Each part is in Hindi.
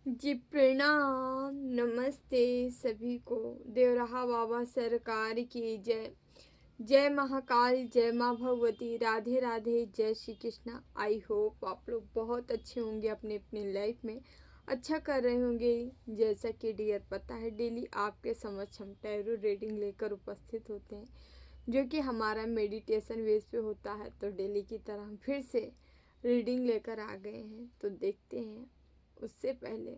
जी प्रणाम, नमस्ते सभी को। देवराहा बाबा सरकार की जय। जय महाकाल, जय माँ भगवती, राधे राधे, जय श्री कृष्णा। आई होप आप लोग बहुत अच्छे होंगे, अपने अपनी लाइफ में अच्छा कर रहे होंगे। जैसा कि डियर पता है, डेली आपके समक्ष हम टैरो रीडिंग लेकर उपस्थित होते हैं, जो कि हमारा मेडिटेशन बेस पे होता है। तो डेली की तरह हम फिर से रीडिंग लेकर आ गए हैं। तो देखते हैं। उससे पहले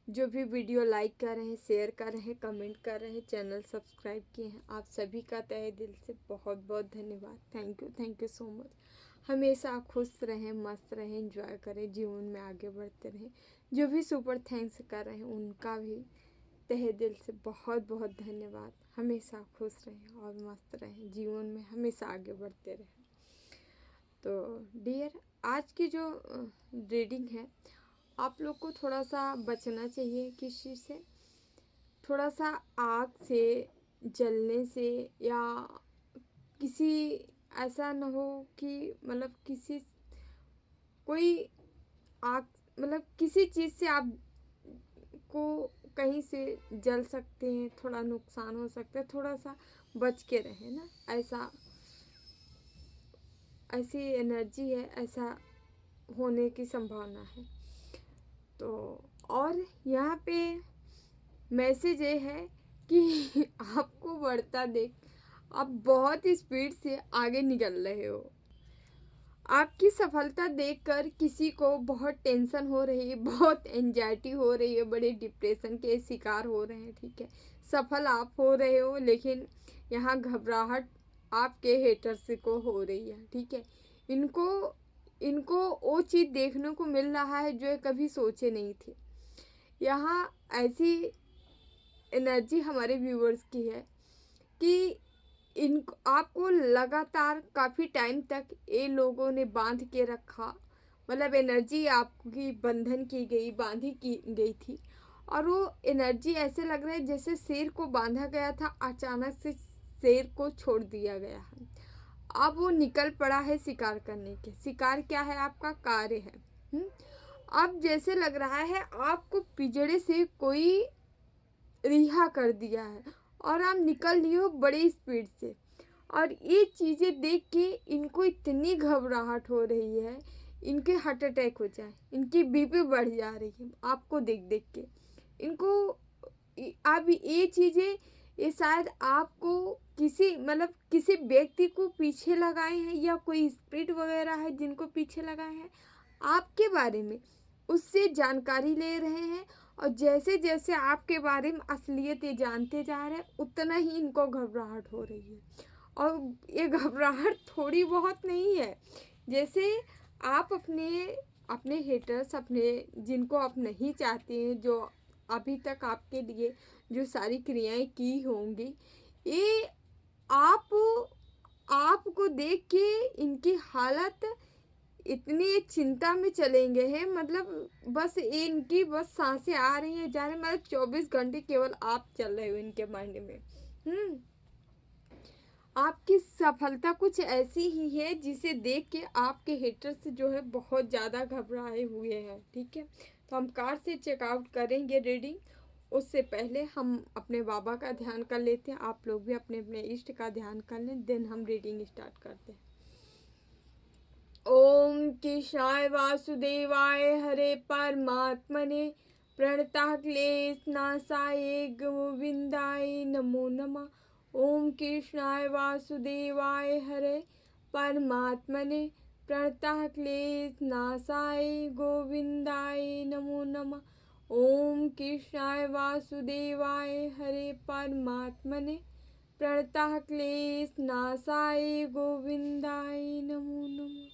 जो भी वीडियो लाइक कर रहे हैं, शेयर कर रहे हैं, कमेंट कर रहे हैं, चैनल सब्सक्राइब किए हैं, आप सभी का तहे दिल से बहुत बहुत धन्यवाद। Thank you so much. हमेशा खुश रहें, मस्त रहें, एंजॉय करें, जीवन में आगे बढ़ते रहें। जो भी सुपर थैंक्स कर रहे हैं उनका भी तहे दिल से बहुत बहुत धन्यवाद। हमेशा खुश रहें और मस्त रहें, जीवन में हमेशा आगे बढ़ते रहें। तो डियर, आज की जो रीडिंग है, आप लोग को थोड़ा सा बचना चाहिए किस चीज़ से, थोड़ा सा आग से, जलने से, या किसी ऐसा ना हो कि मतलब किसी कोई आग, मतलब किसी चीज़ से आप को कहीं से जल सकते हैं, थोड़ा नुकसान हो सकता है। थोड़ा सा बच के रहें ना, ऐसी एनर्जी है, ऐसा होने की संभावना है। तो और यहाँ पे मैसेज ये है कि आपको बढ़ता देख आप बहुत स्पीड से आगे निकल रहे हो। आपकी सफलता देखकर किसी को बहुत टेंशन हो रही है, बहुत एंजाइटी हो रही है, बड़े डिप्रेशन के शिकार हो रहे हैं। ठीक है, सफल आप हो रहे हो, लेकिन यहाँ घबराहट आपके हेटर्स को हो रही है। ठीक है, इनको इनको वो चीज़ देखने को मिल रहा है जो कभी सोचे नहीं थे। यहाँ ऐसी एनर्जी हमारे व्यूअर्स की है कि इन आपको लगातार काफ़ी टाइम तक ये लोगों ने बांध के रखा, मतलब एनर्जी आपकी बंधन की गई, बांधी की गई थी। और वो एनर्जी ऐसे लग रहा है जैसे शेर को बांधा गया था, अचानक से शेर को छोड़ दिया गया है। अब वो निकल पड़ा है शिकार करने के। शिकार क्या है? आपका कार्य है। अब जैसे लग रहा है आपको पिंजड़े से कोई रिहा कर दिया है और आप निकल लिए हो बड़ी स्पीड से। और ये चीज़ें देख के इनको इतनी घबराहट हो रही है, इनके हार्ट अटैक हो जाए, इनकी बीपी बढ़ जा रही है आपको देख देख के। इनको अब ये चीज़ें, ये शायद आपको किसी मतलब किसी व्यक्ति को पीछे लगाए हैं, या कोई स्पिरिट वगैरह है जिनको पीछे लगाए हैं आपके बारे में, उससे जानकारी ले रहे हैं। और जैसे जैसे आपके बारे में असलियत ये जानते जा रहे हैं, उतना ही इनको घबराहट हो रही है। और ये घबराहट थोड़ी बहुत नहीं है। जैसे आप अपने अपने हेटर्स, अपने जिनको आप नहीं चाहते हैं, जो अभी तक आपके लिए जो सारी क्रियाएं की होंगी, ये आप आपको देख के इनकी हालत इतनी चिंता में चलेंगे हैं, मतलब बस इनकी बस सांसें आ रही हैं, जा रही, मतलब 24 घंटे केवल आप चल रहे हो इनके माइंड में। आपकी सफलता कुछ ऐसी ही है जिसे देख के आपके हेटर्स जो है बहुत ज़्यादा घबराए हुए हैं। ठीक है, तो हम कार्ड से चेकआउट करेंगे रीडिंग। उससे पहले हम अपने बाबा का ध्यान कर लेते हैं। आप लोग भी अपने अपने इष्ट का ध्यान कर लें, देन हम रीडिंग स्टार्ट करते हैं। ओम कृष्णाय वासुदेवाय हरे परमात्मने प्रणतः क्लेश नाशाय गोविंदाय नमो नमः। ओम कृष्णाय वासुदेवाय हरे परमात्मने प्रणतः क्लेश नाशाय गोविंदाय नमो नमः। ओम कृष्णाय वासुदेवाय हरे परमात्मने प्रणतः क्लेश नाशाय गोविंदाय नमो नमः।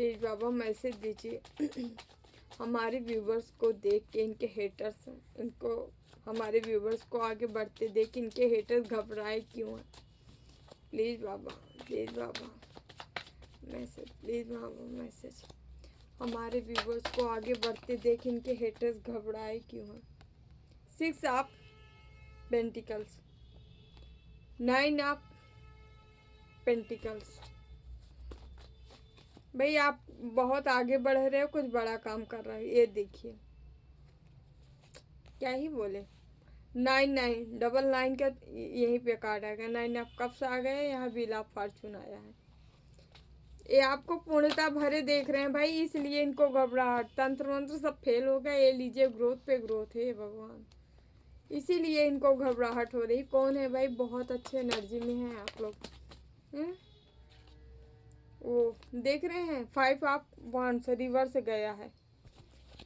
प्लीज़ बाबा मैसेज दीजिए हमारे व्यूवर्स को देख के, इनके हेटर्स, इनको हमारे व्यूवर्स को आगे बढ़ते देख इनके हेटर्स घबराए क्यों हैं। Please Baba, please Baba message, please Baba message. हमारे व्यूवर्स को आगे बढ़ते देख इनके हेटर्स घबराए क्यों हैं। 6 ऑफ पेंटिकल्स, 9 ऑफ पेंटिकल्स। भाई आप बहुत आगे बढ़ रहे हो, कुछ बड़ा काम कर रहे हो। ये देखिए क्या ही बोले। 9 का यहीं पे कार्ड आ गया। 9 ऑफ कप्स आ गए, यहाँ व्हील ऑफ फॉर्चून आया है। ये आपको पूर्णता भरे देख रहे हैं भाई, इसलिए इनको घबराहट, तंत्र मंत्र सब फेल हो गया। ये लीजिए ग्रोथ पे ग्रोथ है भगवान, इसीलिए इनको घबराहट हो रही। कौन है भाई, बहुत अच्छे एनर्जी में है आप लोग। वो देख रहे हैं 5 ऑफ वांड्स रिवर्स गया है।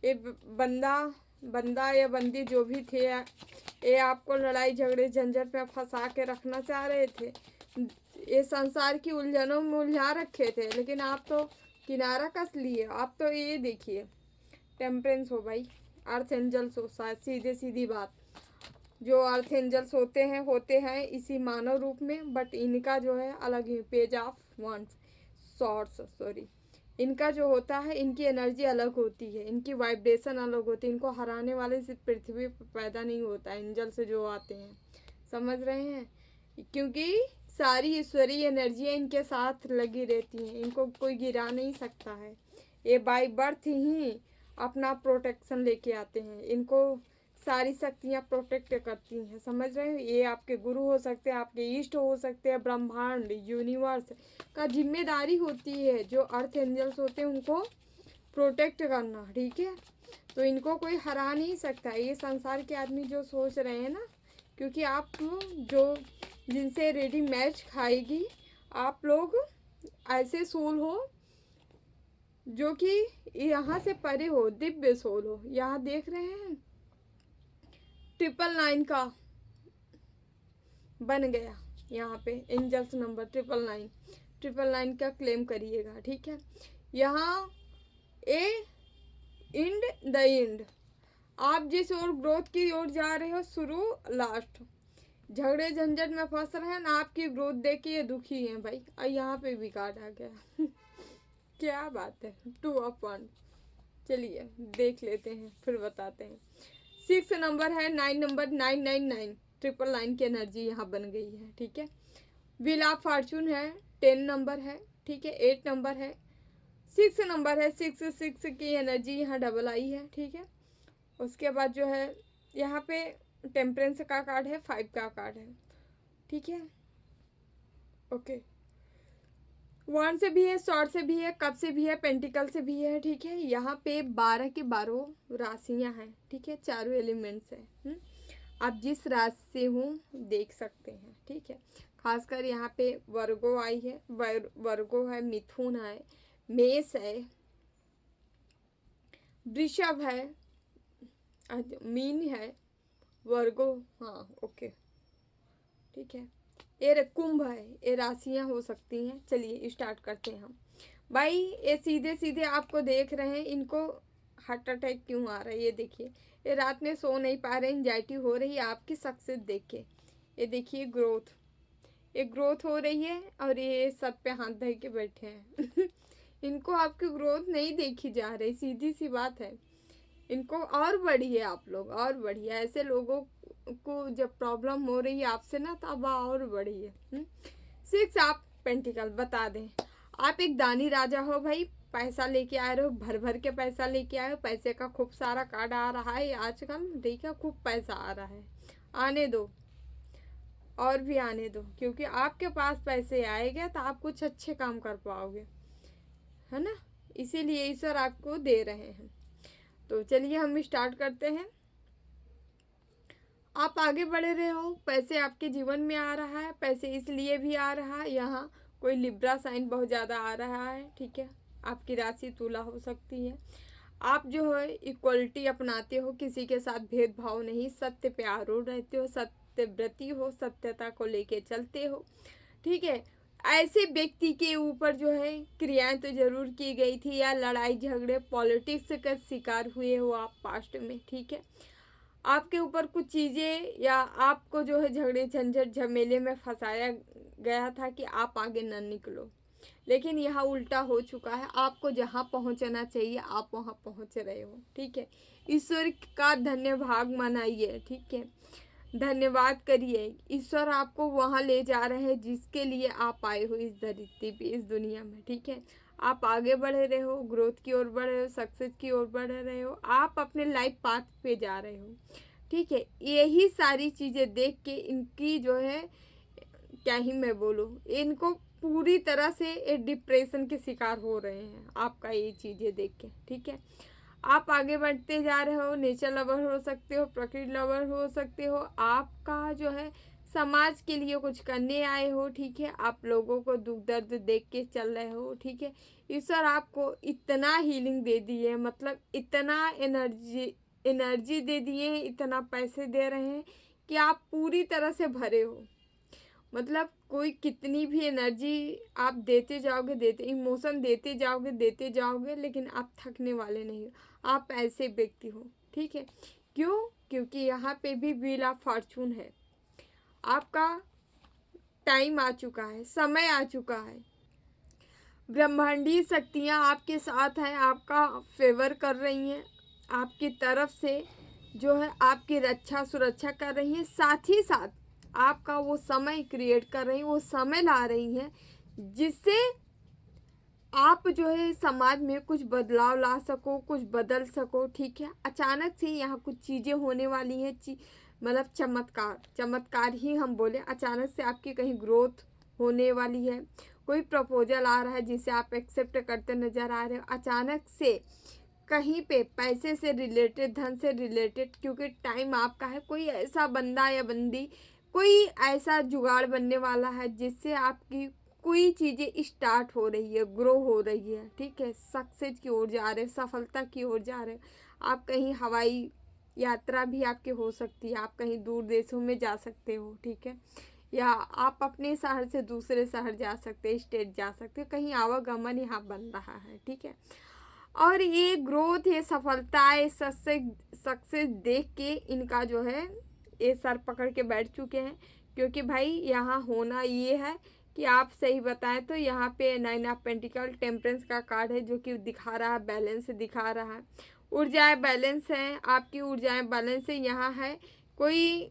ये बंदा या बंदी जो भी थे, ये आपको लड़ाई झगड़े झंझट में फंसा के रखना चाह रहे थे। ये संसार की उलझनों में उलझा रखे थे, लेकिन आप तो किनारा कस लिए। आप तो ये देखिए टेम्परेंस हो भाई, अर्थ एंजल्स हो। सीधे सीधी बात, जो अर्थ एंजल्स होते हैं इसी मानव रूप में, बट इनका जो है अलग ही। Page of wands, swords, sorry, इनका जो होता है, इनकी एनर्जी अलग होती है, इनकी वाइब्रेशन अलग होती है। इनको हराने वाले सिर्फ पृथ्वी पर पैदा नहीं होता है, एंजल से जो आते हैं, समझ रहे हैं। क्योंकि सारी ईश्वरीय एनर्जियाँ इनके साथ लगी रहती हैं, इनको कोई गिरा नहीं सकता है। ये बाय बर्थ ही अपना प्रोटेक्शन लेके आते हैं, इनको सारी शक्तियाँ प्रोटेक्ट करती हैं, समझ रहे हो। ये आपके गुरु हो सकते हैं, आपके इष्ट हो सकते हैं, ब्रह्मांड यूनिवर्स का जिम्मेदारी होती है जो अर्थ एंजल्स होते हैं उनको प्रोटेक्ट करना, ठीक है। तो इनको कोई हरा नहीं सकता। ये संसार के आदमी जो सोच रहे हैं ना, क्योंकि आप जो जिनसे रेडी मैच खाएगी, आप लोग ऐसे सोल हो जो कि यहाँ से परे हो, दिव्य सोल हो। यहाँ देख रहे हैं 999 का बन गया, यहाँ पे एंजल्स नंबर 999 का क्लेम करिएगा, ठीक है। यहाँ ए इंड द एंड, आप जिस ओर ग्रोथ की ओर जा रहे हो, शुरू लास्ट, झगड़े झंझट में फंस रहे हैं ना, आपकी ग्रोथ देख के ये दुखी हैं भाई। और यहाँ पे भी कार्ड आ गया क्या बात है, 2 ऑफ वांड। चलिए देख लेते हैं, फिर बताते हैं। 6 नंबर है, 9 नंबर, 999, 999 की एनर्जी यहाँ बन गई है, ठीक है। व्हील ऑफ फॉर्चून है, 10 नंबर है, ठीक है। 8 नंबर है, 6 नंबर है, 6 की एनर्जी यहाँ डबल आई है, ठीक है। उसके बाद जो है यहाँ पे टेम्परेंस का कार्ड है, 5 का कार्ड है, ठीक है। ओके, वांड से भी है, शॉर्ट से भी है, कप से भी है, पेंटिकल से भी है, ठीक है। यहाँ पे 12 के 12 राशियाँ हैं, ठीक है, चारों एलिमेंट्स हैं। आप जिस राशि से हो देख सकते हैं, ठीक है। खासकर यहाँ पे वर्गो आई है, वर्गो है, मिथुन है, मेष है, वृषभ है, मीन है, वर्गो, हाँ ओके, ठीक है। ये कुंभ है, ये राशियाँ हो सकती हैं। चलिए स्टार्ट करते हैं हम। भाई ये सीधे सीधे आपको देख रहे हैं, इनको हार्ट अटैक क्यों आ रहा है, ये देखिए। ये रात में सो नहीं पा रहे, एंजाइटी हो रही है आपकी सक्सेस देख के। ये देखिए ग्रोथ, ये ग्रोथ हो रही है, और ये सर पे हाथ धर के बैठे हैं इनको आपकी ग्रोथ नहीं देखी जा रही, सीधी सी बात है। इनको और बढ़िए आप लोग, और बढ़िए। ऐसे लोगों को जब प्रॉब्लम हो रही है आपसे ना, तब और बढ़िए। 6 ऑफ पेंटिकल, बता दें आप एक दानी राजा हो भाई, पैसा लेके आ रहे हो, भर भर के पैसा लेके आए हो। पैसे का खूब सारा कार्ड आ रहा है आजकल, ठीक है, खूब पैसा आ रहा है। आने दो, और भी आने दो, क्योंकि आपके पास पैसे आएंगे तो आप कुछ अच्छे काम कर पाओगे, है ना। इसीलिए ईश्वर आपको दे रहे हैं। तो चलिए हम स्टार्ट करते हैं। आप आगे बढ़ रहे हो, पैसे आपके जीवन में आ रहा है। पैसे इसलिए भी आ रहा है, यहाँ कोई लिब्रा साइन बहुत ज़्यादा आ रहा है, ठीक है। आपकी राशि तुला हो सकती है। आप जो है इक्वलिटी अपनाते हो, किसी के साथ भेदभाव नहीं, सत्य पे आरूढ़ रहते हो, सत्यव्रती हो, सत्यता को लेके चलते हो, ठीक है। ऐसे व्यक्ति के ऊपर जो है क्रियाएं तो जरूर की गई थी, या लड़ाई झगड़े पॉलिटिक्स का शिकार हुए हो आप पास्ट में, ठीक है। आपके ऊपर कुछ चीज़ें या आपको जो है झगड़े झंझट झमेले में फंसाया गया था कि आप आगे न निकलो, लेकिन यहाँ उल्टा हो चुका है। आपको जहाँ पहुँचना चाहिए आप वहाँ पहुँच रहे हो, ठीक है। ईश्वर का धन्यवाद मनाइए, ठीक है, धन्यवाद करिए। ईश्वर आपको वहाँ ले जा रहे हैं जिसके लिए आप आए हो इस धरती पे, इस दुनिया में, ठीक है। आप आगे बढ़ रहे हो, ग्रोथ की ओर बढ़ रहे हो, सक्सेस की ओर बढ़ रहे हो, आप अपने लाइफ पाथ पे जा रहे हो, ठीक है। यही सारी चीज़ें देख के इनकी जो है, क्या ही मैं बोलूँ, इनको पूरी तरह से एक डिप्रेशन के शिकार हो रहे हैं आपका ये चीज़ें देख के, ठीक है। आप आगे बढ़ते जा रहे हो, नेचर लवर हो सकते हो, प्रकृति लवर हो सकते हो, आपका जो है समाज के लिए कुछ करने आए हो, ठीक है। आप लोगों को दुख दर्द देख के चल रहे हो, ठीक है। ईश्वर आपको इतना हीलिंग दे दिए, मतलब इतना एनर्जी दे दिए, इतना पैसे दे रहे हैं कि आप पूरी तरह से भरे हो। मतलब कोई कितनी भी एनर्जी आप देते जाओगे, इमोशन देते जाओगे, लेकिन आप थकने वाले नहीं हो। आप ऐसे व्यक्ति हो, ठीक है। क्यों? क्योंकि यहाँ पे भी व्हील ऑफ फॉर्चून है। आपका टाइम आ चुका है, समय आ चुका है। ब्रह्मांडीय शक्तियाँ आपके साथ हैं, आपका फेवर कर रही हैं, आपकी तरफ से जो है आपकी रक्षा सुरक्षा कर रही हैं, साथ ही साथ आपका वो समय क्रिएट कर रही हैं, वो समय ला रही हैं जिससे आप जो है समाज में कुछ बदलाव ला सको, कुछ बदल सको, ठीक है। अचानक से यहाँ कुछ चीज़ें होने वाली हैं, मतलब चमत्कार ही हम बोले। अचानक से आपकी कहीं ग्रोथ होने वाली है, कोई प्रपोजल आ रहा है जिसे आप एक्सेप्ट करते नज़र आ रहे हो। अचानक से कहीं पे पैसे से रिलेटेड, धन से रिलेटेड, क्योंकि टाइम आपका है, कोई ऐसा बंदा या बंदी, कोई ऐसा जुगाड़ बनने वाला है जिससे आपकी कोई चीज़ें स्टार्ट हो रही है, ग्रो हो रही है, ठीक है। सक्सेस की ओर जा रहे, सफलता की ओर जा रहे। आप कहीं हवाई यात्रा भी आपकी हो सकती है, आप कहीं दूर देशों में जा सकते हो, ठीक है। या आप अपने शहर से दूसरे शहर जा सकते हैं, स्टेट जा सकते हो, कहीं आवागमन यहाँ बन रहा है, ठीक है। और ये ग्रोथ, ये सफलताएं, सक्सेस देख के इनका जो है ये सर पकड़ के बैठ चुके हैं। क्योंकि भाई यहाँ होना ये है कि आप सही बताएं तो यहाँ पे 9 ऑफ पेंटिकल टेम्परेंस का कार्ड है, जो कि दिखा रहा है, बैलेंस दिखा रहा है, ऊर्जाएं बैलेंस हैं, आपकी ऊर्जाएं बैलेंस है। यहाँ है कोई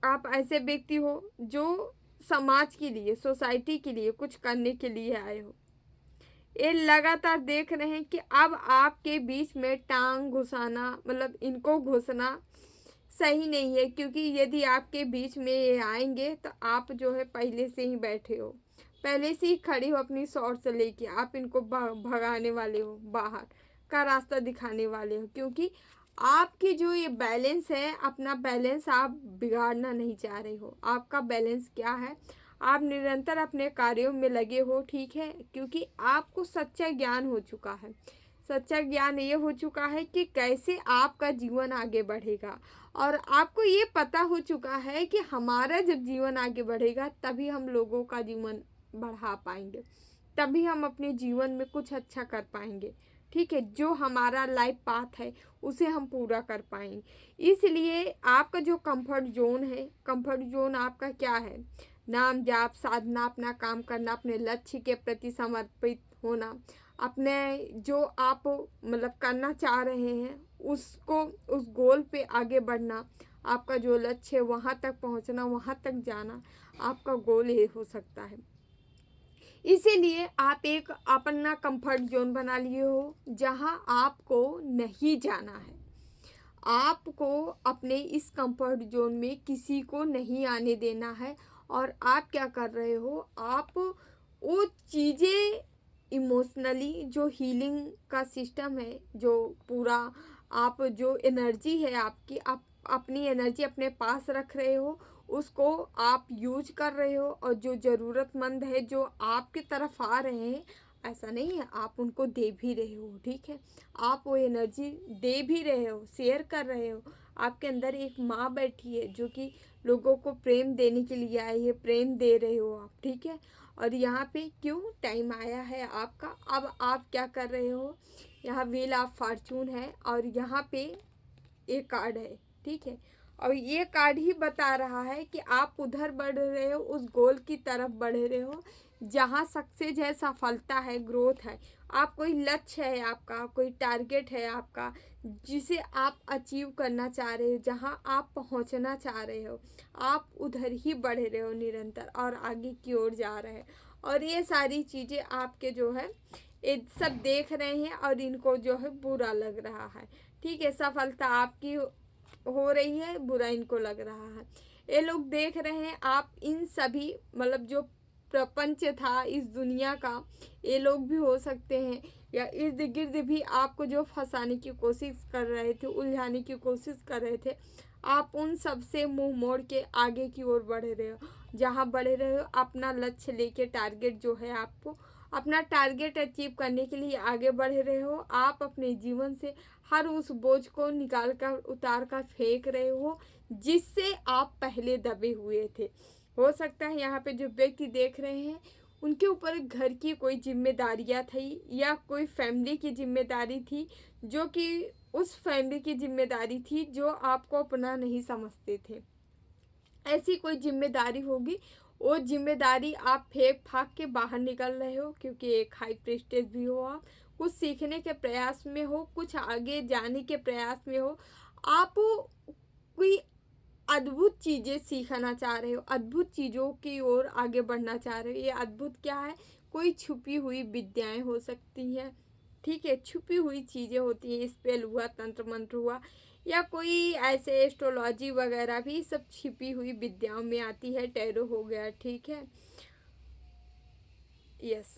आप ऐसे व्यक्ति हो जो समाज के लिए, सोसाइटी के लिए कुछ करने के लिए आए हो। ये लगातार देख रहे हैं कि अब आपके बीच में टांग घुसाना, मतलब इनको घुसना सही नहीं है। क्योंकि यदि आपके बीच में ये आएंगे तो आप जो है पहले से ही बैठे हो, पहले से ही खड़े हो अपनी शॉर्ट से लेके, आप इनको भगाने वाले हो, बाहर का रास्ता दिखाने वाले हो। क्योंकि आपकी जो ये बैलेंस है, अपना बैलेंस आप बिगाड़ना नहीं चाह रहे हो। आपका बैलेंस क्या है? आप निरंतर अपने कार्यों में लगे हो, ठीक है। क्योंकि आपको सच्चा ज्ञान हो चुका है, सच्चा ज्ञान ये हो चुका है कि कैसे आपका जीवन आगे बढ़ेगा। और आपको ये पता हो चुका है कि हमारा जब जीवन आगे बढ़ेगा तभी हम लोगों का जीवन बढ़ा पाएंगे, तभी हम अपने जीवन में कुछ अच्छा कर पाएंगे, ठीक है। जो हमारा लाइफ पाथ है उसे हम पूरा कर पाएंगे। इसलिए आपका जो कंफर्ट जोन है, कंफर्ट जोन आपका क्या है? नाम जाप, साधना, अपना काम करना, अपने लक्ष्य के प्रति समर्पित होना, अपने जो आप मतलब करना चाह रहे हैं उसको, उस गोल पे आगे बढ़ना, आपका जो लक्ष्य है वहाँ तक पहुँचना, वहाँ तक जाना आपका गोल ये हो सकता है। इसीलिए आप एक अपना कंफर्ट जोन बना लिए हो जहाँ आपको नहीं जाना है। आपको अपने इस कंफर्ट जोन में किसी को नहीं आने देना है। और आप क्या कर रहे हो? आप वो चीज़ें इमोशनली, जो हीलिंग का सिस्टम है, जो पूरा आप जो एनर्जी है आपकी, आप अपनी एनर्जी अपने पास रख रहे हो, उसको आप यूज कर रहे हो। और जो ज़रूरतमंद है, जो आपकी तरफ आ रहे हैं, ऐसा नहीं है, आप उनको दे भी रहे हो, ठीक है। आप वो एनर्जी दे भी रहे हो, शेयर कर रहे हो, आपके अंदर एक माँ बैठी है जो कि लोगों को प्रेम देने के लिए आई है, प्रेम दे रहे हो आप, ठीक है। और यहाँ पे क्यों टाइम आया है आपका, अब आप क्या कर रहे हो, यहाँ व्हील ऑफ फॉर्चून है और यहाँ पे एक कार्ड है, ठीक है। और ये कार्ड ही बता रहा है कि आप उधर बढ़ रहे हो, उस गोल की तरफ बढ़ रहे हो जहाँ सक्सेस है, सफलता है, ग्रोथ है। आप कोई लक्ष्य है आपका, कोई टारगेट है आपका जिसे आप अचीव करना चाह रहे हो, जहाँ आप पहुँचना चाह रहे हो, आप उधर ही बढ़ रहे हो निरंतर और आगे की ओर जा रहे हैं। और ये सारी चीज़ें आपके जो है ये सब देख रहे हैं और इनको जो है बुरा लग रहा है, ठीक है। सफलता आपकी हो रही है, बुरा इनको लग रहा है। ये लोग देख रहे हैं आप इन सभी मतलब जो प्रपंच था इस दुनिया का, ये लोग भी हो सकते हैं या इर्द गिर्द भी आपको जो फंसाने की कोशिश कर रहे थे, उलझाने की कोशिश कर रहे थे, आप उन सब से मुंह मोड़ के आगे की ओर बढ़ रहे हो। जहाँ बढ़ रहे हो अपना लक्ष्य लेके, टारगेट जो है आपको अपना टारगेट अचीव करने के लिए आगे बढ़ रहे हो। आप अपने जीवन से हर उस बोझ को निकाल कर, उतार कर फेंक रहे हो जिससे आप पहले दबे हुए थे। हो सकता है यहाँ पे जो व्यक्ति देख रहे हैं उनके ऊपर घर की कोई जिम्मेदारियाँ थी या कोई फैमिली की जिम्मेदारी थी, जो कि उस फैमिली की जिम्मेदारी थी जो आपको अपना नहीं समझते थे। ऐसी कोई जिम्मेदारी होगी, वो जिम्मेदारी आप फेंक फाक के बाहर निकल रहे हो, क्योंकि एक हाई प्रेस्टेज भी हो, आप कुछ सीखने के प्रयास में हो, कुछ आगे जाने के प्रयास में हो, आप कोई अद्भुत चीज़ें सीखना चाह रहे हो, अद्भुत चीज़ों की ओर आगे बढ़ना चाह रहे हो। ये अद्भुत क्या है, कोई छुपी हुई विद्याएं हो सकती हैं, ठीक है। छुपी हुई चीज़ें होती हैं, स्पेल हुआ, तंत्र मंत्र हुआ, या कोई ऐसे एस्ट्रोलॉजी वगैरह भी सब छिपी हुई विद्याओं में आती है। टैरो हो गया, ठीक है, यस,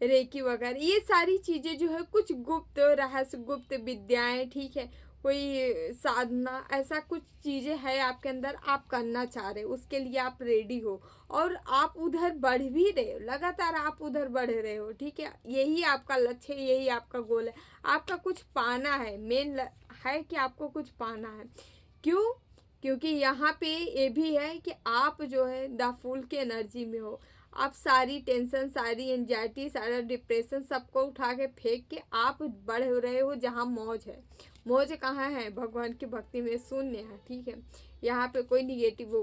रेकी वगैरह, ये सारी चीज़ें जो है कुछ गुप्त रहस्य, गुप्त विद्याएं, ठीक है। कोई साधना, ऐसा कुछ चीज़ें है आपके अंदर, आप करना चाह रहे हो, उसके लिए आप रेडी हो और आप उधर बढ़ भी रहे हो, लगातार आप उधर बढ़ रहे हो, ठीक है। यही आपका लक्ष्य है, यही आपका गोल है, आपका कुछ पाना है, मेन है कि आपको कुछ पाना है। क्यों? क्योंकि यहाँ पे ये भी है कि आप जो है द फूल की एनर्जी में हो। आप सारी टेंशन, सारी एंजाइटी, सारा डिप्रेशन सबको उठा के फेंक के आप बढ़ रहे हो जहाँ मौज है। मौज कहाँ है? भगवान की भक्ति में शून्य है, ठीक है। यहाँ पे कोई निगेटिव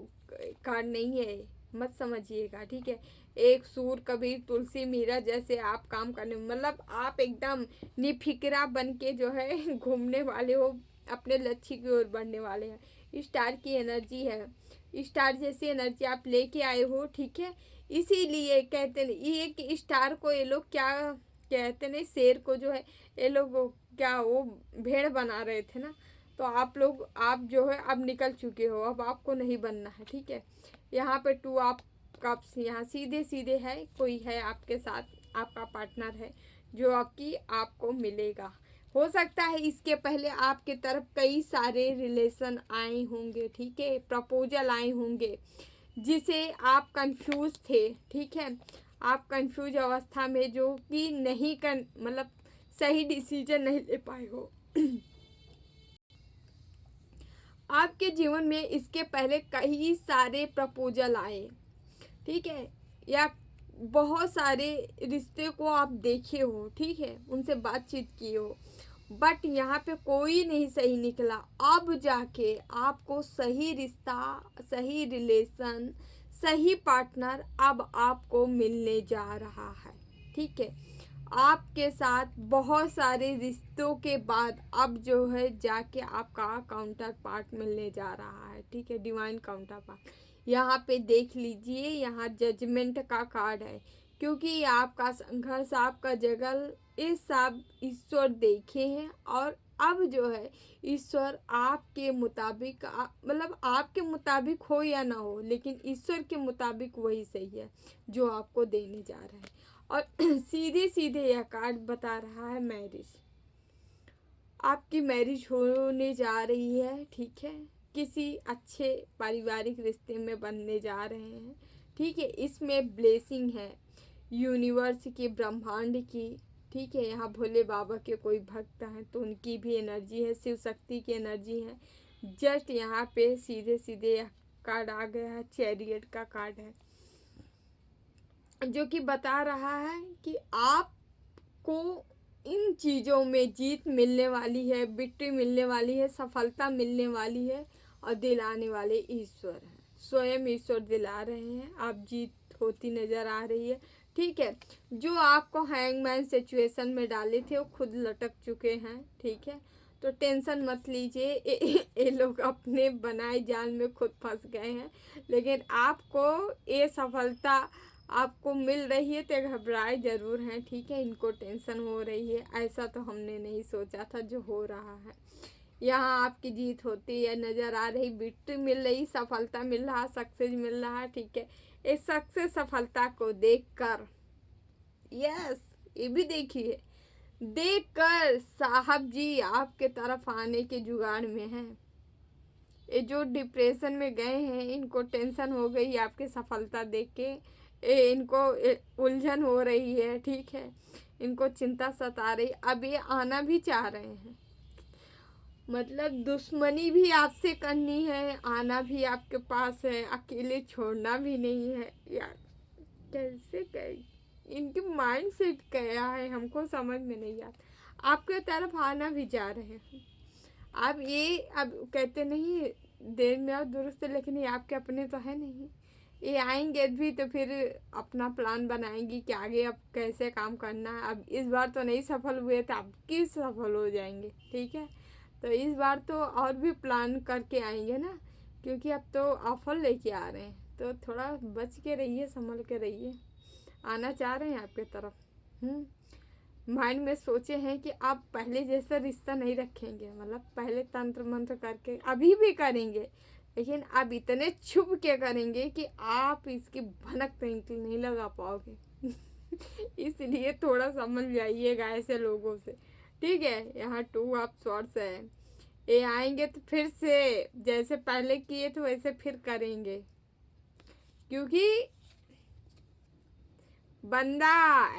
कार्ड नहीं है, मत समझिएगा, ठीक है। एक सूर, कबीर, तुलसी, मीरा जैसे आप काम करने, मतलब आप एकदम निफिक्रा बन के जो है घूमने वाले हो, अपने लक्ष्य की ओर बढ़ने वाले हैं। स्टार की एनर्जी है, स्टार जैसी एनर्जी आप लेके आए हो, ठीक है। इसीलिए कहते हैं ये कि स्टार को ये लोग क्या कहते हैं, शेर को जो है ये लोग क्या वो भेड़ बना रहे थे ना, तो आप लोग, आप जो है अब निकल चुके हो, अब आपको नहीं बनना है, ठीक है। यहाँ पे टू आप कप्स, यहाँ सीधे सीधे है, कोई है आपके साथ, आपका पार्टनर है जो आपको मिलेगा। हो सकता है इसके पहले आपके तरफ कई सारे रिलेशन आए होंगे, ठीक है, प्रपोजल आए होंगे जिसे आप कंफ्यूज थे, ठीक है। आप कंफ्यूज अवस्था में जो कि नहीं कर, मतलब सही डिसीजन नहीं ले पाए हो। आपके जीवन में इसके पहले कई सारे प्रपोजल आए, ठीक है, या बहुत सारे रिश्ते को आप देखे हो, ठीक है, उनसे बातचीत की हो, बट यहाँ पे कोई नहीं सही निकला। अब जाके आपको सही रिश्ता, सही रिलेशन, सही पार्टनर अब आपको मिलने जा रहा है, ठीक है। आपके साथ बहुत सारे रिश्तों के बाद अब जो है जाके आपका काउंटर पार्ट मिलने जा रहा है, ठीक है, डिवाइन काउंटर पार्ट। यहाँ पे देख लीजिए, यहाँ जजमेंट का कार्ड है, क्योंकि आपका संघर्ष, आपका जगल, ये सब ईश्वर देखे हैं और अब जो है ईश्वर आपके मुताबिक, मतलब आपके मुताबिक हो या ना हो, लेकिन ईश्वर के मुताबिक वही सही है जो आपको देने जा रहा है। और सीधे सीधे यह कार्ड बता रहा है मैरिज, आपकी मैरिज होने जा रही है, ठीक है, किसी अच्छे पारिवारिक रिश्ते में बनने जा रहे हैं, ठीक है। इसमें ब्लेसिंग है यूनिवर्स की, ब्रह्मांड की, ठीक है। यहाँ भोले बाबा के कोई भक्त हैं तो उनकी भी एनर्जी है, शिव शक्ति की एनर्जी है। जस्ट यहाँ पे सीधे सीधे कार्ड आ गया है, चैरियट का कार्ड है, जो कि बता रहा है कि आपको इन चीज़ों में जीत मिलने वाली है, विक्ट्री मिलने वाली है, सफलता मिलने वाली है, और दिलाने वाले ईश्वर हैं, स्वयं ईश्वर दिला रहे हैं। आप जीत होती नज़र आ रही है, ठीक है। जो आपको हैंगमैन सिचुएशन में डाले थे वो खुद लटक चुके हैं, ठीक है। तो टेंशन मत लीजिए, ये लोग अपने बनाए जाल में खुद फंस गए हैं, लेकिन आपको ये सफलता आपको मिल रही है तो घबराए ज़रूर हैं, ठीक है। इनको टेंशन हो रही है, ऐसा तो हमने नहीं सोचा था जो हो रहा है। यहाँ आपकी जीत होती है नज़र आ रही, विक्ट्री मिल रही, सफलता मिल रहा, सक्सेस मिल रहा, ठीक है। इस सक्सेस सफलता को देखकर, यस, ये भी देखिए, देखकर साहब जी आपके तरफ आने के जुगाड़ में हैं। ये जो डिप्रेशन में गए हैं इनको टेंशन हो गई आपकी सफलता देख के, इनको उलझन हो रही है, ठीक है। इनको चिंता सता रही, अब ये आना भी चाह रहे हैं, मतलब दुश्मनी भी आपसे करनी है, आना भी आपके पास है, अकेले छोड़ना भी नहीं है। यार कैसे इनके माइंड सेट क्या है हमको समझ में नहीं आता। आपके तरफ आना भी चाह रहे हैं, आप ये अब कहते नहीं देर में और दुरुस्त, लेकिन ये आपके अपने तो है नहीं। ये आएंगे भी तो फिर अपना प्लान बनाएंगी कि आगे अब कैसे काम करना है। अब इस बार तो नहीं सफल हुए तो अब किस सफल हो जाएंगे, ठीक है। तो इस बार तो और भी प्लान करके आएंगे ना, क्योंकि अब तो ऑफर लेके आ रहे हैं, तो थोड़ा बच के रहिए, संभल के रहिए। आना चाह रहे हैं आपके तरफ। माइंड में सोचे हैं कि आप पहले जैसा रिश्ता नहीं रखेंगे, मतलब पहले तंत्र मंत्र करके अभी भी करेंगे, लेकिन अब इतने छुप के करेंगे कि आप इसकी भनक नहीं लगा पाओगे। इसलिए थोड़ा समझ जाइएगा ऐसे लोगों से, ठीक है। यहाँ 2 ऑफ स्वॉर्ड्स है, ये आएंगे तो फिर से जैसे पहले किए थे वैसे फिर करेंगे, क्योंकि बंदा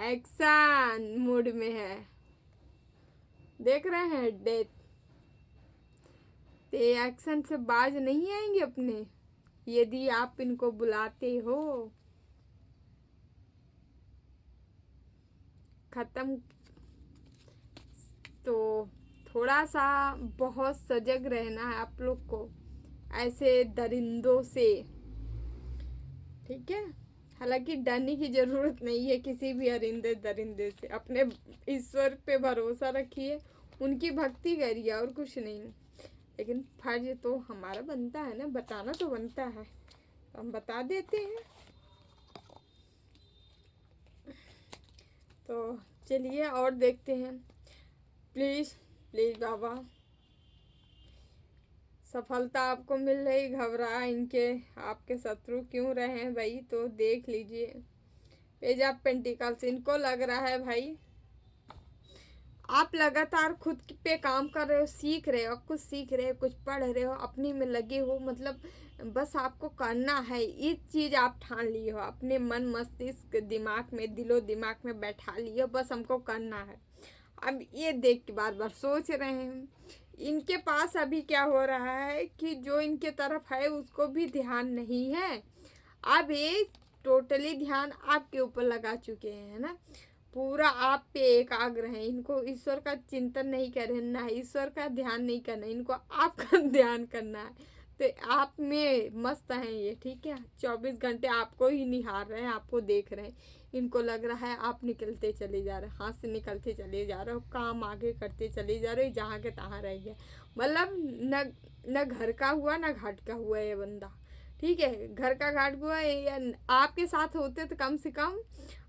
एक्शन मूड में है। देख रहे हैं डेथ, तो एक्शन से बाज नहीं आएंगे अपने, यदि आप इनको बुलाते हो। खत्म। तो थोड़ा सा बहुत सजग रहना है आप लोग को ऐसे दरिंदों से, ठीक है। हालांकि डरने की ज़रूरत नहीं है किसी भी दरिंदे से, अपने ईश्वर पे भरोसा रखिए, उनकी भक्ति करिए और कुछ नहीं। लेकिन फर्ज तो हमारा बनता है ना, बताना तो बनता है, तो हम बता देते हैं। तो चलिए और देखते हैं। प्लीज़ प्लीज़ बाबा, सफलता आपको मिल रही, घबरा इनके आपके शत्रु क्यों रहे हैं भाई, तो देख लीजिए। पेज ऑफ पेंटिकल्स, इनको लग रहा है भाई आप लगातार खुद पे काम कर रहे हो, सीख रहे हो, कुछ सीख रहे हो, कुछ पढ़ रहे हो, अपने में लगे हो, मतलब बस आपको करना है। ये चीज़ आप ठान लिए हो, अपने मन मस्तिष्क दिमाग में, दिलो दिमाग में बैठा लिए हो, बस हमको करना है। अब ये देख के बार बार सोच रहे हैं। इनके पास अभी क्या हो रहा है कि जो इनके तरफ है उसको भी ध्यान नहीं है। अब ये टोटली ध्यान आपके ऊपर लगा चुके हैं ना, पूरा आप पे एकाग्र है। इनको ईश्वर का चिंतन नहीं करना है, ईश्वर का ध्यान नहीं करना है, इनको आपका ध्यान करना है। तो आप में मस्त हैं ये, ठीक है। 24 घंटे आपको ही निहार रहे हैं, आपको देख रहे हैं। इनको लग रहा है आप निकलते चले जा रहे, हाथ से निकलते चले जा रहे हो, काम आगे करते चले जा रहे हो, जहाँ के तहाँ रह गया। मतलब न घर का हुआ न घाट का हुआ ये बंदा, ठीक है। घर का घाट हुआ या आपके साथ होते तो कम से कम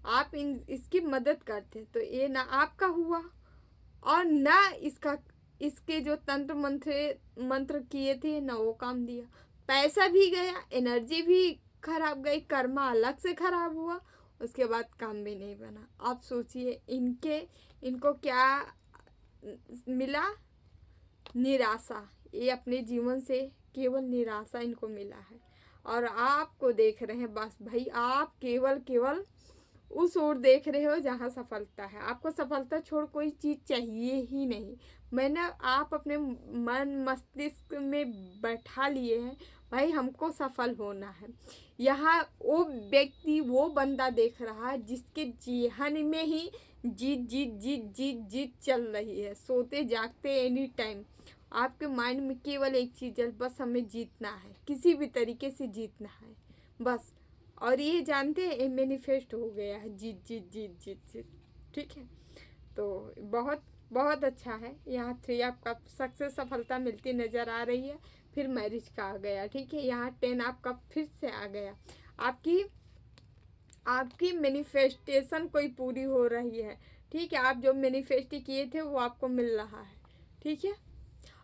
आप इसकी मदद करते, तो ये ना आपका हुआ और ना इसके जो तंत्र मंत्र किए थे ना वो काम दिया। पैसा भी गया, एनर्जी भी खराब गई, कर्मा अलग से खराब हुआ, उसके बाद काम भी नहीं बना। आप सोचिए इनको क्या मिला, निराशा। ये अपने जीवन से केवल निराशा इनको मिला है, और आपको देख रहे हैं बस भाई, आप केवल उस ओर देख रहे हो जहाँ सफलता है। आपको सफलता छोड़ कोई चीज़ चाहिए ही नहीं। मैंने आप अपने मन मस्तिष्क में बैठा लिए हैं भाई हमको सफल होना है। यहाँ वो व्यक्ति वो बंदा देख रहा है जिसके जेहन में ही जीत जीत जीत जीत जीत चल रही है, सोते जागते एनी टाइम आपके माइंड में केवल एक चीज़ है, बस हमें जीतना है, किसी भी तरीके से जीतना है बस। और ये जानते हैं ये मैनिफेस्ट हो गया है, जीत जीत जीत जीत जीत। ठीक है, तो बहुत बहुत अच्छा है। यहाँ 3 आपका सक्सेस सफलता मिलती नज़र आ रही है। फिर मैरिज का आ गया। ठीक है, यहाँ 10 आपका फिर से आ गया। आपकी आपकी मैनिफेस्टेशन कोई पूरी हो रही है। ठीक है, आप जो मैनिफेस्ट किए थे वो आपको मिल रहा है। ठीक है,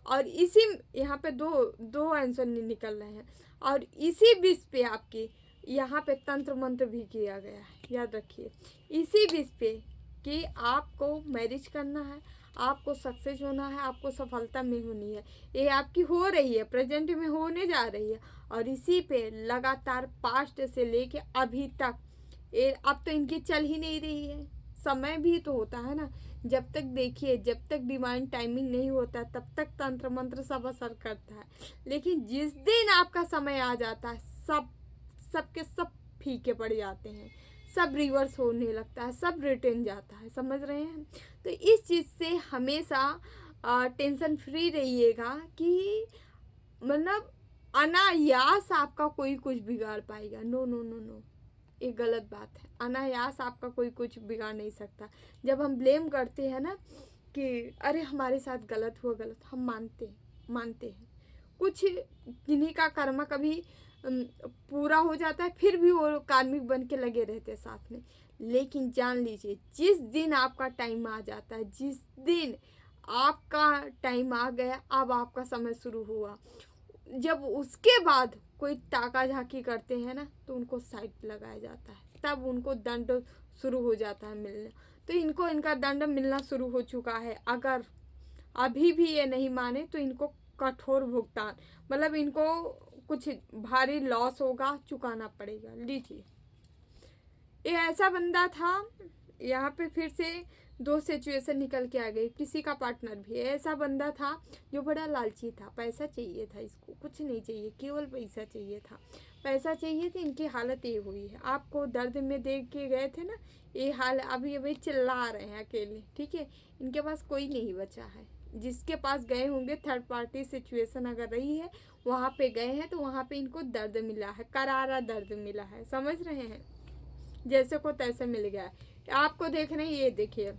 और इसी यहाँ पे दो दो आंसर निकल रहे हैं। और इसी बेस पे आपकी यहाँ पे तंत्र मंत्र भी किया गया है, याद रखिए। इसी बेस पे कि आपको मैरिज करना है, आपको सक्सेस होना है, आपको सफलता में होनी है। ये आपकी हो रही है, प्रेजेंट में होने जा रही है। और इसी पे लगातार पास्ट से लेके अभी तक ये अब तो इनकी चल ही नहीं रही है। समय भी तो होता है ना, जब तक देखिए जब तक डिवाइन टाइमिंग नहीं होता तब तक तंत्र मंत्र सब असर करता है। लेकिन जिस दिन आपका समय आ जाता है सबके सब फीके पड़ जाते हैं, सब रिवर्स होने लगता है, सब रिटर्न जाता है। समझ रहे हैं? तो इस चीज़ से हमेशा टेंशन फ्री रहिएगा कि मतलब अनायास आपका कोई कुछ बिगाड़ पाएगा। नो नो नो नो, ये गलत बात है। अनायास आपका कोई कुछ बिगाड़ नहीं सकता। जब हम ब्लेम करते हैं ना कि अरे हमारे साथ गलत हुआ, गलत, हम मानते हैं कुछ किन्हीं का कर्म कभी पूरा हो जाता है, फिर भी वो कार्मिक बन के लगे रहते हैं साथ में। लेकिन जान लीजिए जिस दिन आपका टाइम आ जाता है, जिस दिन आपका टाइम आ गया, अब आपका समय शुरू हुआ, जब उसके बाद कोई ताका झाकी करते हैं ना तो उनको साइड लगाया जाता है, तब उनको दंड शुरू हो जाता है मिलना। तो इनको इनका दंड मिलना शुरू हो चुका है। अगर अभी भी ये नहीं माने तो इनको कठोर भुगतान, मतलब इनको कुछ भारी लॉस होगा, चुकाना पड़ेगा। लीजिए, ये ऐसा बंदा था, यहाँ पे फिर से 2 सिचुएशन निकल के आ गई। किसी का पार्टनर भी ऐसा बंदा था जो बड़ा लालची था, पैसा चाहिए था इसको, कुछ नहीं चाहिए, केवल पैसा चाहिए था, पैसा चाहिए था। इनकी हालत ये हुई है, आपको दर्द में देख के गए थे ना, ये हाल अभी अभी चिल्ला रहे हैं अकेले। ठीक है, इनके पास कोई नहीं बचा है। जिसके पास गए होंगे, थर्ड पार्टी सिचुएशन अगर रही है, वहाँ पे गए हैं तो वहाँ पे इनको दर्द मिला है, करारा दर्द मिला है। समझ रहे हैं? जैसे को तैसे मिल गया है। आपको देख रहे हैं, ये देखिए,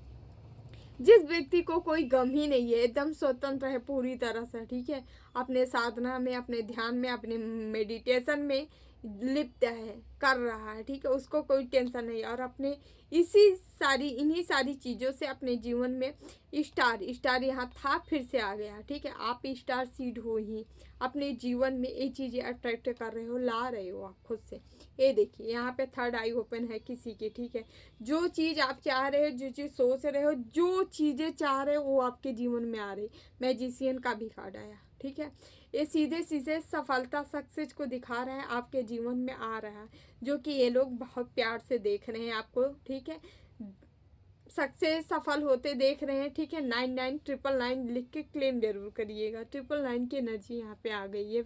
जिस व्यक्ति को कोई गम ही नहीं है, एकदम स्वतंत्र है पूरी तरह से। ठीक है, अपने साधना में, अपने ध्यान में, अपने मेडिटेशन में लिप्त है, कर रहा है। ठीक है, उसको कोई टेंशन नहीं। और अपने इन्हीं सारी चीज़ों से अपने जीवन में स्टार यहाँ था, फिर से आ गया। ठीक है, आप स्टार सीड हो ही अपने जीवन में ये चीज़ें अट्रैक्ट कर रहे हो, ला रहे हो आप खुद से। ये देखिए, यहाँ पे थर्ड आई ओपन है किसी की। ठीक है, जो चीज़ आप चाह रहे हो, जो चीज़ सोच रहे हो, जो चीज़ें चाह रहे हो वो आपके जीवन में आ रही। मैजिशियन का भी कार्ड आया। ठीक है, ये सीधे सीधे सफलता सक्सेस को दिखा रहा है, आपके जीवन में आ रहा है, जो कि ये लोग बहुत प्यार से देख रहे हैं आपको। ठीक है, सक्सेस सफल होते देख रहे हैं। ठीक है, 9999 लिख के क्लेम जरूर करिएगा। 999 की एनर्जी यहाँ पे आ गई है।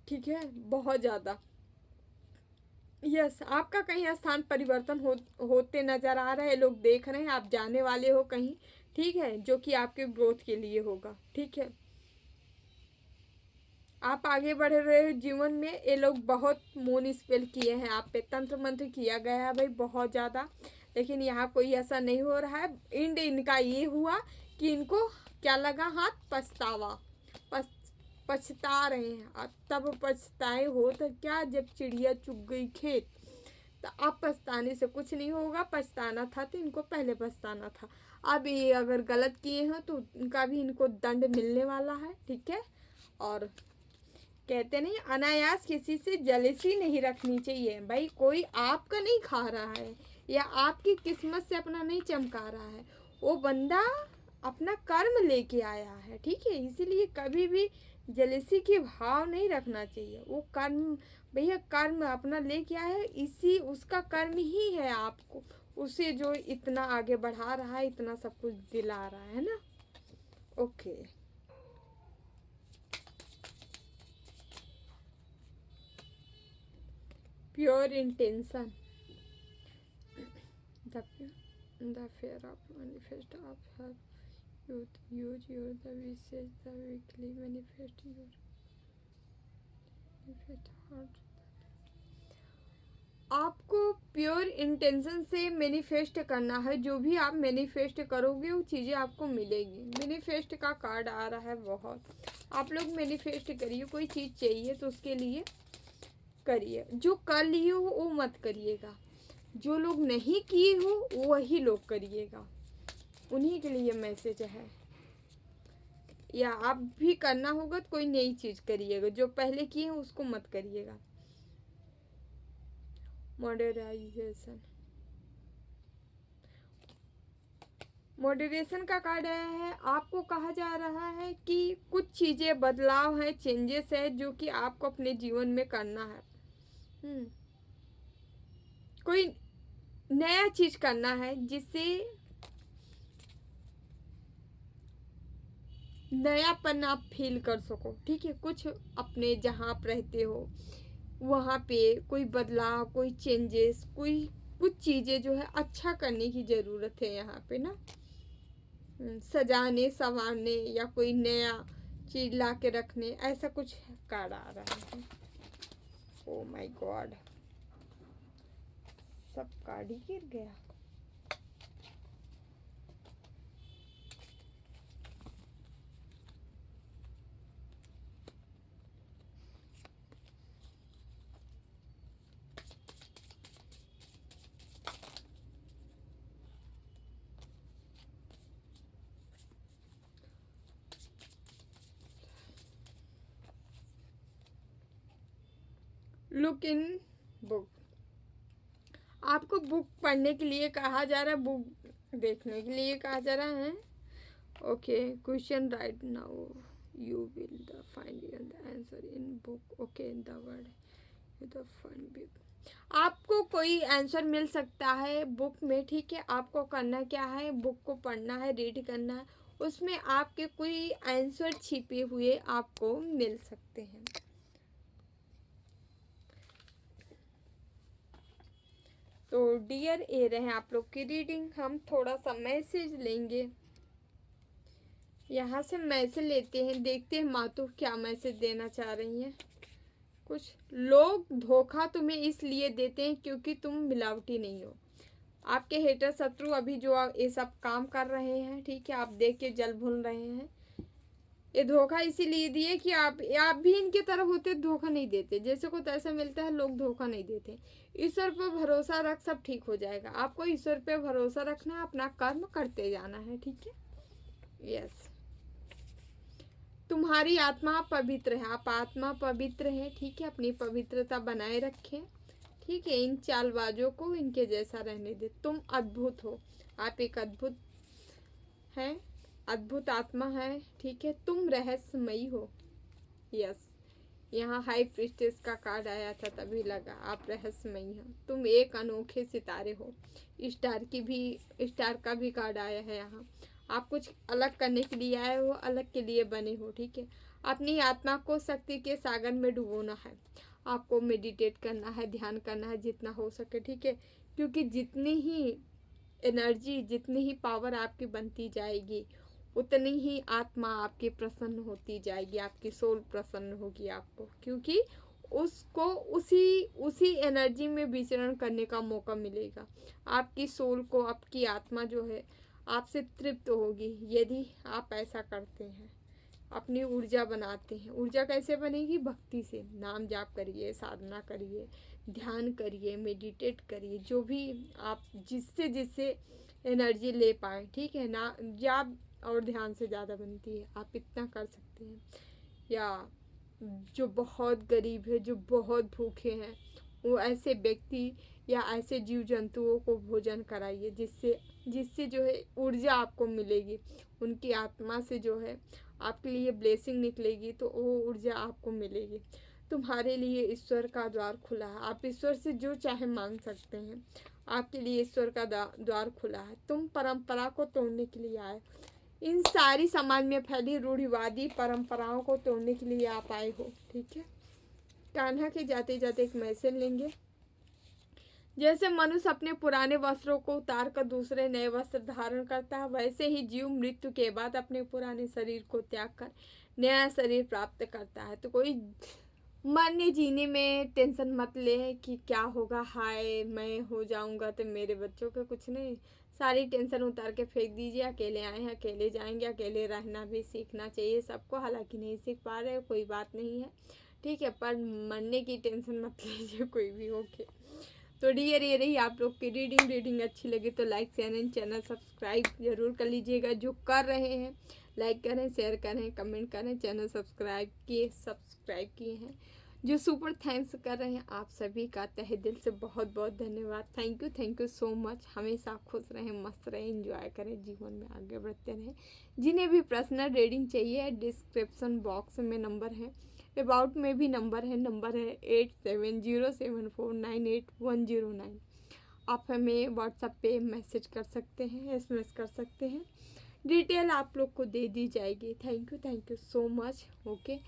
ठीक है, बहुत ज़्यादा। यस, आपका कहीं स्थान परिवर्तन होते नज़र आ रहा है, लोग देख रहे हैं, आप जाने वाले हो कहीं। ठीक है, जो कि आपके ग्रोथ के लिए होगा। ठीक है, आप आगे बढ़ रहे हो जीवन में। ये लोग बहुत मून स्पेल किए हैं आप पे, तंत्र मंत्र किया गया है भाई बहुत ज़्यादा। लेकिन यहाँ कोई ऐसा नहीं हो रहा है। इंड इनका ये हुआ कि इनको क्या लगा, हाथ पछतावा, पछता रहे हैं। अब तब पछताए हो तो क्या, जब चिड़िया चुग गई खेत। तो अब पछताने से कुछ नहीं होगा, पछताना था तो इनको पहले पछताना था। अब ये अगर गलत किए हो तो उनका भी इनको दंड मिलने वाला है। ठीक है, और कहते नहीं, अनायास किसी से जलेसी नहीं रखनी चाहिए भाई। कोई आपका नहीं खा रहा है या आपकी किस्मत से अपना नहीं चमका रहा है। वो बंदा अपना कर्म लेके आया है, ठीक है। इसीलिए कभी भी जेलेसी के भाव नहीं रखना चाहिए। वो कर्म, भैया कर्म अपना लेके आया है, इसी उसका कर्म ही है आपको, उसे जो इतना आगे बढ़ा रहा है, इतना सब कुछ दिला रहा है ना। Okay. Pure intention, the fear of manifest of help youth use your the wishes the weekly manifest your manifest heart। आपको प्योर इंटेंशन से मैनिफेस्ट करना है। जो भी आप मैनिफेस्ट करोगे वो चीज़ें आपको मिलेगी। मैनिफेस्ट का कार्ड आ रहा है बहुत। आप लोग मैनिफेस्ट करिए, कोई चीज़ चाहिए तो उसके लिए करिए। जो कर लिए हो वो मत करिएगा, जो लोग नहीं किए हो वही लोग करिएगा, उन्हीं के लिए मैसेज है। या आप भी करना होगा तो कोई नई चीज़ करिएगा, जो पहले किए हैं उसको मत करिएगा। मॉडर्नाइजेशन, मॉडरेशन का कार्ड आया है। आपको कहा जा रहा है कि कुछ चीज़ें बदलाव है, चेंजेस है, जो कि आपको अपने जीवन में करना है। कोई नया चीज़ करना है जिससे नयापन आप फील कर सको, ठीक है। कुछ अपने जहाँ आप रहते हो वहाँ पे कोई बदलाव, कोई चेंजेस, कोई कुछ चीज़ें जो है अच्छा करने की ज़रूरत है यहाँ पे ना। सजाने संवारने या कोई नया चीज़ ला के रखने, ऐसा कुछ कार्ड आ रहा है। ओ माय गॉड, सब कार्ड ही गिर गया। लुक इन बुक, आपको बुक पढ़ने के लिए कहा जा रहा है, बुक देखने के लिए कहा जा रहा है। Okay, question right now you will the find the answer in book. Okay, the word the find book, आपको कोई आंसर मिल सकता है बुक में, ठीक है। आपको करना क्या है, बुक को पढ़ना है, रीड करना है, उसमें आपके कोई आंसर छिपे हुए आपको मिल सकते हैं। तो डियर ए रहे आप लोग की रीडिंग। हम थोड़ा सा मैसेज लेंगे, यहाँ से मैसेज लेते हैं, देखते हैं मातू क्या मैसेज देना चाह रही हैं। कुछ लोग धोखा तुम्हें इसलिए देते हैं क्योंकि तुम मिलावटी नहीं हो। आपके हेटर शत्रु अभी जो ये सब काम कर रहे हैं, ठीक है, आप देख के जल भूल रहे हैं। ये धोखा इसीलिए दिए कि आप भी इनके तरफ होते धोखा नहीं देते। जैसे को तैसा मिलता है, लोग धोखा नहीं देते। ईश्वर पर भरोसा रख, सब ठीक हो जाएगा। आपको ईश्वर पे भरोसा रखना है, अपना कर्म करते जाना है, ठीक है। यस, तुम्हारी आत्मा पवित्र है, आप आत्मा पवित्र है, ठीक है। अपनी पवित्रता बनाए रखें, ठीक है। इन चालबाजों को इनके जैसा रहने दे। तुम अद्भुत हो, आप एक अद्भुत हैं, अद्भुत आत्मा है, ठीक है। तुम रहस्यमयी हो। यस, यहाँ हाई प्रिस्टेस का कार्ड आया था तभी लगा आप रहस्यमयी हो। तुम एक अनोखे सितारे हो। स्टार का भी कार्ड आया है यहाँ। आप कुछ अलग करने के लिए आए हो, अलग के लिए बने हो, ठीक है। अपनी आत्मा को शक्ति के सागर में डुबोना है। आपको मेडिटेट करना है, ध्यान करना है जितना हो सके, ठीक है। क्योंकि जितनी ही एनर्जी, जितनी ही पावर आपकी बनती जाएगी, उतनी ही आत्मा आपकी प्रसन्न होती जाएगी, आपकी सोल प्रसन्न होगी आपको, क्योंकि उसको उसी एनर्जी में विचरण करने का मौका मिलेगा। आपकी सोल को, आपकी आत्मा जो है आपसे तृप्त होगी यदि आप ऐसा करते हैं, अपनी ऊर्जा बनाते हैं। ऊर्जा कैसे बनेगी? भक्ति से। नाम जाप करिए, साधना करिए, ध्यान करिए, मेडिटेट करिए, जो भी आप जिससे एनर्जी ले पाए, ठीक है ना। जाप और ध्यान से ज़्यादा बनती है, आप इतना कर सकते हैं। या जो बहुत गरीब है, जो बहुत भूखे हैं, वो ऐसे व्यक्ति या ऐसे जीव जंतुओं को भोजन कराइए जिससे जिससे जो है ऊर्जा आपको मिलेगी, उनकी आत्मा से जो है आपके लिए ब्लेसिंग निकलेगी, तो वो ऊर्जा आपको मिलेगी। तुम्हारे लिए ईश्वर का द्वार खुला है, आप ईश्वर से जो चाहे मांग सकते हैं, आपके लिए ईश्वर का द्वार खुला है। तुम परंपरा को तोड़ने के लिए आए, इन सारी समाज में फैली रूढ़िवादी परंपराओं को तोड़ने के लिए आप आए हो, ठीक है। कान्हा के जाते जाते एक मैसेज लेंगे। जैसे मनुष्य अपने पुराने वस्त्रों को उतार कर दूसरे नए वस्त्र धारण करता है, वैसे ही जीव मृत्यु के बाद अपने पुराने शरीर को त्याग कर नया शरीर प्राप्त करता है। तो कोई मरने जीने में टेंशन मत ले कि क्या होगा, हाय मैं हो जाऊंगा तो मेरे बच्चों का कुछ नहीं। सारी टेंशन उतार के फेंक दीजिए। अकेले आए हैं, अकेले जाएंगे, अकेले रहना भी सीखना चाहिए सबको। हालांकि नहीं सीख पा रहे, कोई बात नहीं है, ठीक है, पर मरने की टेंशन मत लीजिए कोई भी। ओके, तो डियर ये रही आप लोग की रीडिंग अच्छी लगी तो like share and channel subscribe जरूर कर लीजिएगा। जो कर रहे हैं लाइक करें, शेयर करें, कमेंट करें, चैनल सब्सक्राइब किए हैं, जो सुपर थैंक्स कर रहे हैं, आप सभी का तहे दिल से बहुत बहुत धन्यवाद। Thank you so much. हमेशा खुश रहें, मस्त रहें, एंजॉय करें, जीवन में आगे बढ़ते रहें। जिन्हें भी पर्सनल रीडिंग चाहिए डिस्क्रिप्शन बॉक्स में नंबर है, अबाउट में भी नंबर है 8707498109। आप हमें व्हाट्सएप पे मैसेज कर सकते हैं, SMS कर सकते हैं, डिटेल आप लोग को दे दी जाएगी। Thank you so much. Okay,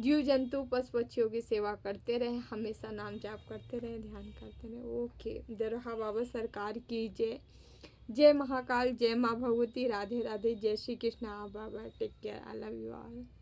जीव जंतु पशु पक्षियों की सेवा करते रहे, हमेशा नाम जाप करते रहे, ध्यान करते रहे। ओके, दरोहा बाबा सरकार की जय। जय महाकाल, जय माँ भगवती, राधे राधे, जय श्री कृष्णा बाबा, take care, I love you all.